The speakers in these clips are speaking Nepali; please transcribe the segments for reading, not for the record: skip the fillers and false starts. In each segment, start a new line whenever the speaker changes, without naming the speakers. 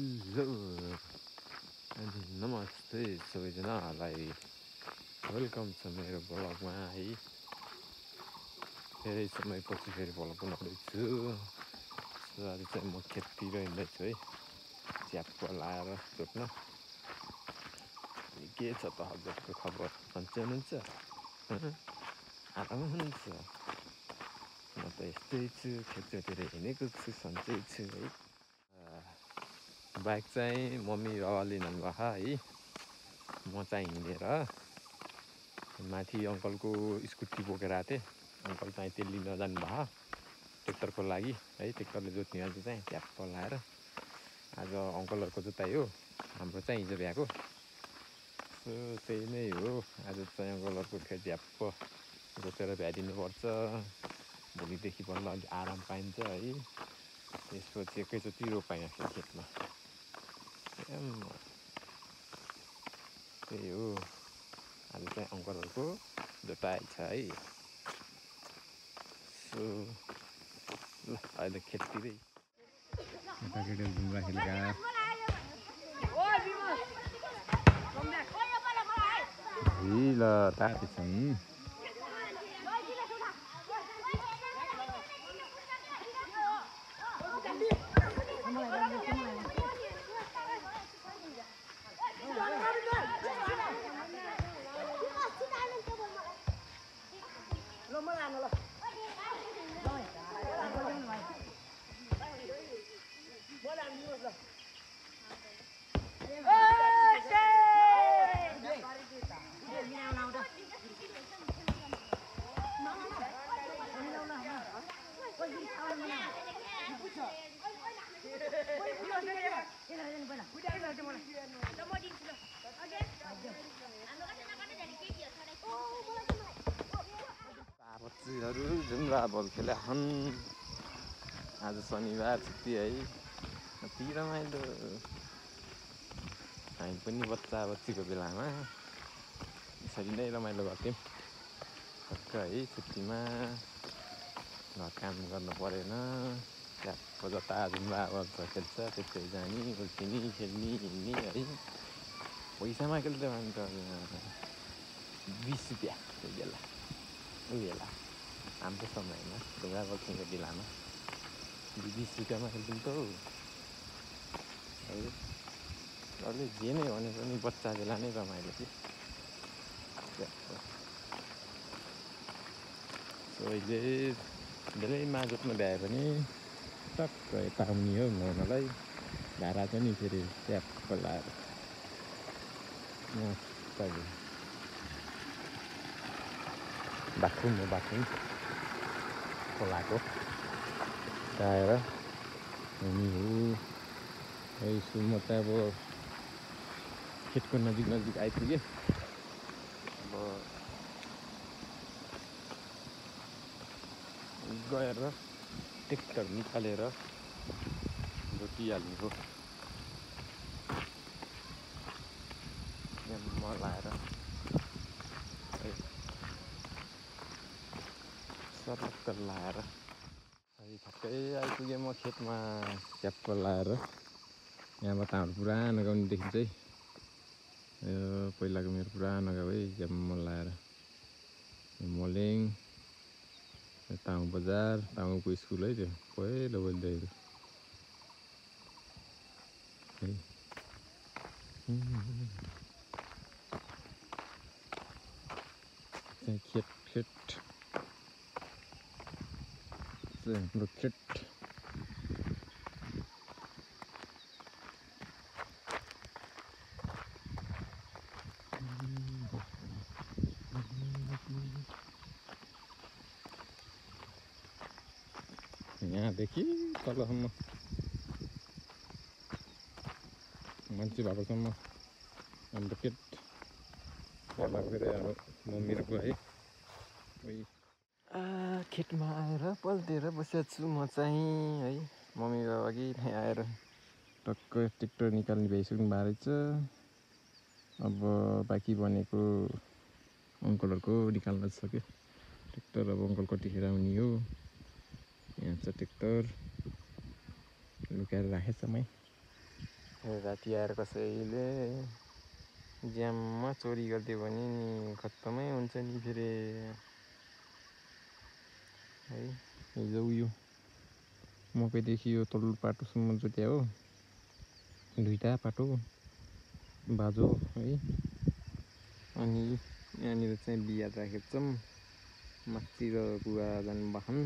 हेलो अनि नमस्ते सबैजनालाई वेलकम छ मेरो ब्लगमा है। धेरै समयपछि फेरि ब्लग बनाउँदैछु। आज चाहिँ म खेततिर हिँड्दैछु है, च्याप्प लाएर जोत्न। के छ त हजुरको खबर, सन्चै हुनुहुन्छ? आराम हुनुहुन्छ? म त यस्तै छु, खेत जोतेर हिँडेको छु, सन्चै छु है। बाइक चाहिँ मम्मी बाबाले लिनुभएको है। म चाहिँ हिँडेर माथि अङ्कलको स्कुटी बोकेर आएको थिएँ। अङ्कल चाहिँ तेल लिन जानुभयो ट्र्याक्टरको लागि है। ट्र्याक्टरले जोत्ने आज चाहिँ ट्याप्प लाएर आज अङ्कलहरूको जोताइ हो, हाम्रो चाहिँ हिजो भ्याएको। सो त्यही नै हो, आज चाहिँ अङ्कलहरूको खेत झ्याप्प जोतेर भ्याइदिनुपर्छ। भोलिदेखि बल्ल अलि आराम पाइन्छ है। त्यसपछि एकैचोटि रोपाइँ खेतमा। त्यही हो, आज चाहिँ अङ्कलहरूको जोताइ छ है। सो ल अहिले खेततिरै केटाकेटीहरू घुम्राखेलका ल ताते छन्। बच्चीहरू जुम्रा बल खेला छन्। आज शनिबार छुट्टी है, कति रमाइलो। हामी पनि बच्चीको बेलामा यसरी नै रमाइलो गर्थ्यौँ टक्क है। छुट्टीमा घर काम गर्नु परेन, ट्याप्प जता जुम्रा बल खेल्छ त्यतै जाने, उल्टिने, खेल्ने, हिँड्ने है। पैसामा खेल्थ्यो हामी त 20 रुपियाँ त्यही बेला, उही बेला हाम्रो समयमा ढुङ्गा बल्छिको बेलामा 20 रुपियाँमा खेल्थ्यौँ त हौ है। अहिले जे नै भने पनि बच्चा बेला नै रमाइलो थियो। सो अहिले बेलैमा जोत्न भ्यायो भने टक्क यता आउने हो नुहाउनलाई। धारा छ नि फेरि ट्याप्प लाएर मजाले बाथरुम हो, बाथरुम खोलाको आएर हुने हो है। सो म चाहिँ अब खेतको नजिक आइपुगेँ। अब गएर ट्र्याक्टर निकालेर जोतिहाल्ने हो। लाएर सरक्क लाएर है ठक्कै आइपुगेँ म खेतमा च्याप्प लाएर। यहाँबाट हाम्रो पुरानो गाउँ देखिन्छ है। यो पहिलाको मेरो पुरानो गाउँ है, च्याम्म लाएर मोलेङ ताउ बजार, ताउको स्कुल है त्यो पहिलो देखेको है। खेत हाम्रो खेत यहाँदेखि तलसम्म मान्छे भएकोसम्म हाम्रो खेत। फेरि हाम्रो मम्मीहरूको है। खेतमा आएर पल्टेर बसेको छु म चाहिँ है। मम्मी बाबा कि आएर टक्क ट्र्याक्टर निकाल्ने भइसक्नु भएको रहेछ। अब बाँकी बनेको अङ्कलहरूको निकाल्न सक्यो ट्र्याक्टर। अब अङ्कल कतिखेर आउने हो। यहाँ छ ट्र्याक्टर लुकाएर राखेछ मै। राति आएर कसैले ज्याममा चोरी गरिदियो भने नि खत्तमै हुन्छ नि फेरि है। हिजो उयो मकैदेखि यो तल्लो पाटोसम्म जोत्या हो, 2टा पाटो बाजो है। अनि यहाँनिर चाहिँ बिया राखेको छौँ, माथि र गुवा जाने वाहन।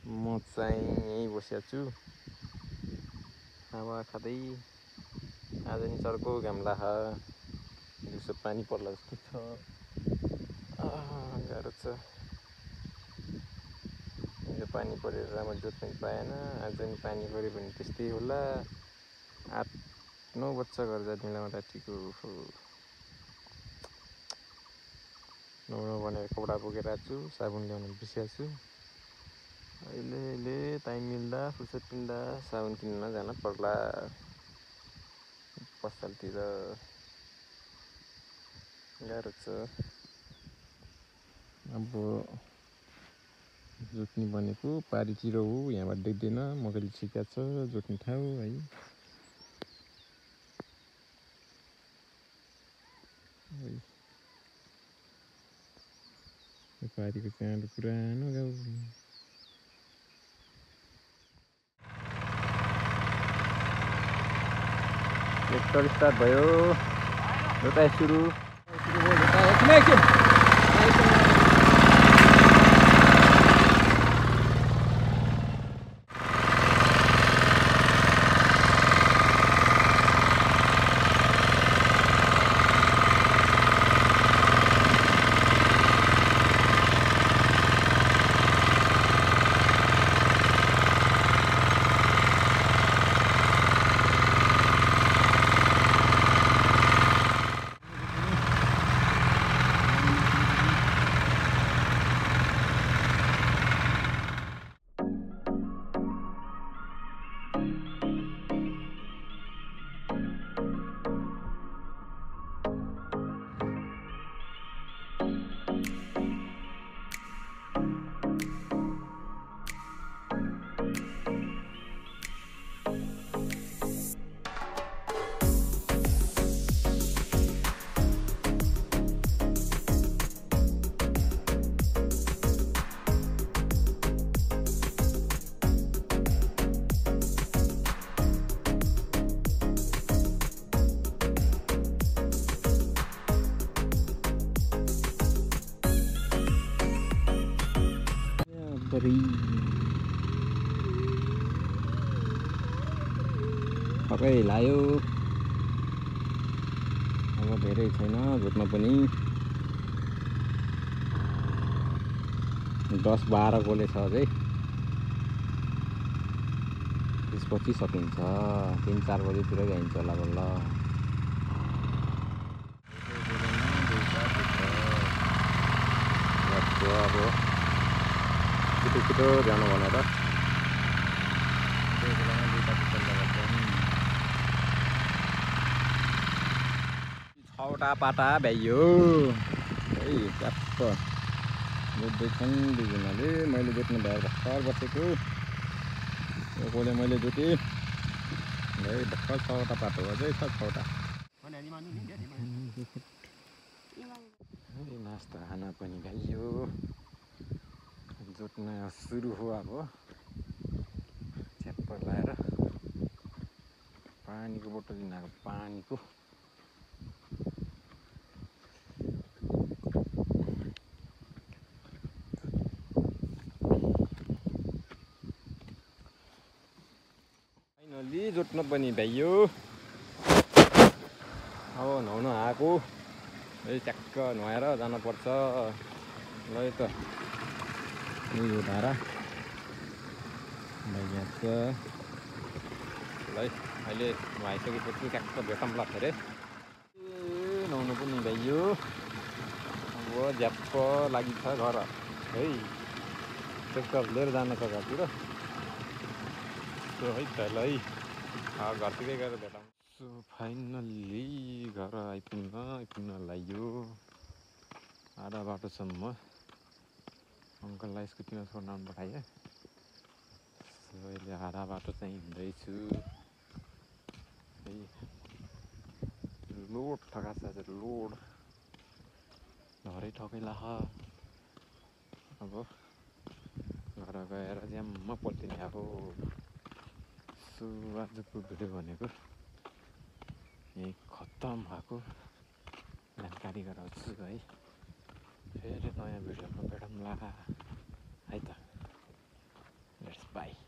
म चाहिँ यहीँ बसेको छु हावा खाँदै। आज नि चर्को घाम लाख, दिउँसो पानी पर्ला जस्तो छ। गाह्रो छ, हिजो पानी परेर राम्रो जोत पनि पाएन। आज नि पानी पऱ्यो भने त्यस्तै होला। 8-9 बज्छ घर जाँदिनलाई रातिको। नुहाउनु भनेर कपडा बोकेर आएको छु, साबुन ल्याउनु बिर्सेको छु। अहिले टाइम मिल्दा फुर्सद पिन्दा साबुन किन्न जान पर्ला पसलतिर। गाह्रो छ। अब जोत्ने भनेको पारीतिर हो, यहाँबाट देख्दैन। मकैले छिकाएको छ जोत्ने ठाउँ है। पारीको चाँडो पुरानो गाउँ। ट्र्याक्टर स्टार्ट भयो, जोताइ सुरु भयो। सबै लायो। अब धेरै छैन जोत्न पनि, 10-12 गोले छ अझै। त्यसपछि सकिन्छ, 3-4 बजीतिर भ्याइन्छ होला बल्ल। अब छिटो जानु भनेर 6वटा पाटा भ्याइयो है। ट्याप्प जोत्दैछन् दुईजनाले। मैले जोत्नु भएर भर्खर बसेको, कोले मैले जोतेँ है। भर्खर 6वटा पाटो अझै छ 6वटा। नास्ता खाना पनि भ्याइयो, जोत्न सुरु हो। अब च्याप्पर लाएर पानीको बोतल लिन आएको, पानीको फाइनली जोत्न पनि भ्याइयो। अब नुहाउन आएको है, ट्याक्क नुहाएर जानुपर्छ। ल त यो धारा भइहाल्छ। ल अहिले नुहाइसकेपछि ट्याक्क भेटौँला फेरि। नुहाउनु पनि भ्याइयो। अब झ्याप्प लागि छ घर है, ट्र्याक्टर लिएर जान छ घरतिर। सो है त ल है, घरतिरै गएर भेटौँ। सो फाइनल्ली घर आइपुग्न लाग्यो। आधा बाटोसम्म अङ्कललाई स्कुटीमा छोड्न पठाएँ। सो अहिले आधा बाटो चाहिँ हिँड्दैछु। लोड ठगास आज लोड घरै ठकैला अब घर गएर ज्याम्म पल्टिने अब सो आजको भिडियो भनेको यही खत्तम भएको जानकारी गराउँछु है फेरि नयाँ भिडियोमा भेटौँला है त लेट्स बाई